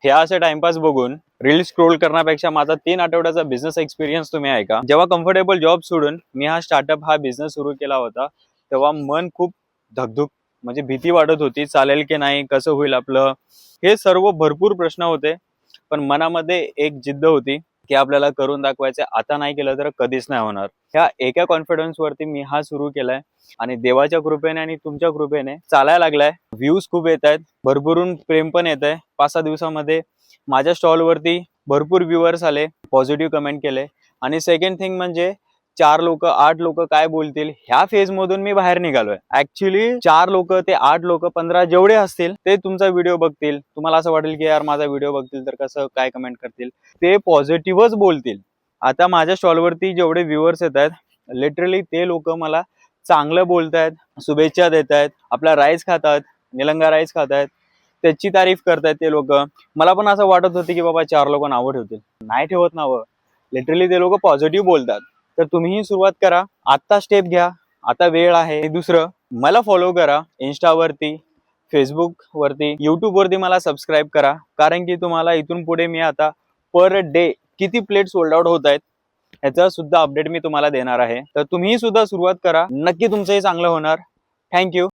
हे असे टाइमपास बघून रील स्क्रोल करण्यापेक्षा माझा 3 आठवड्याचा बिझनेस एक्सपिरियन्स तुम्ही ऐका. जेव्हा कम्फर्टेबल जॉब सोडून मी हा बिझनेस सुरू केला होता, तेव्हा मन खूप धकधक म्हणजे भीती वाटत होती. चालेल की नाही, कसं होईल आपलं, हे सर्व भरपूर प्रश्न होते. पण मनामध्ये एक जिद्द होती की आपल्याला करून दाखवायचं. आता नाही केलं तर कधीच नाही होणार. ह्या एका कॉन्फिडन्स वरती मी हा सुरू केलाय आणि देवाच्या कृपेने आणि तुमच्या कृपेने चालायला लागलाय. व्ह्यूज खूप येत आहेत, भरभरून प्रेम पण येत आहे. 5-6 दिवसामध्ये माझ्या स्टॉल वरती भरपूर व्ह्युअर्स आले, पॉझिटिव्ह कमेंट केले. आणि सेकंड थिंग म्हणजे 4 लोक 8 लोक काय बोलतील ह्या फेज मधून मी बाहेर निघालोय. ऍक्च्युली 4 लोक ते 8 लोक 15 जेवढे असतील ते तुमचा व्हिडिओ बघतील. तुम्हाला असं वाटेल की यार माझा व्हिडिओ बघतील तर कसं काय कमेंट करतील, ते पॉझिटिव्हच बोलतील. आता माझ्या स्टॉल वरती जेवढे व्ह्युअर्स येत आहेत, लिटरली ते लोक मला चांगलं बोलतायत, शुभेच्छा देत आहेत, आपला राईस खातात, निलंगा राईस खातायत, त्याची तारीफ करतायत ते लोक. मला पण असं वाटत होतं की बाबा 4 लोक नावं ठेवतील, नाही ठेवत नावं. लिटरली ते लोक पॉझिटिव्ह बोलतात. तर तुम्हीही सुरुवात करा, आता स्टेप घ्या, आता वेळ आहे. दुसरं, मला फॉलो करा इंस्टावरती, फेसबुक वरती, युट्यूब वरती मला सबस्क्राईब करा. कारण की तुम्हाला इथून पुढे मी आता पर डे किती प्लेट सोल्ड आउट होत आहेत ह्याचा सुद्धा अपडेट मी तुम्हाला देणार आहे. तर तुम्ही सुद्धा सुरुवात करा, नक्की तुमचंही चांगलं होणार. थँक्यू.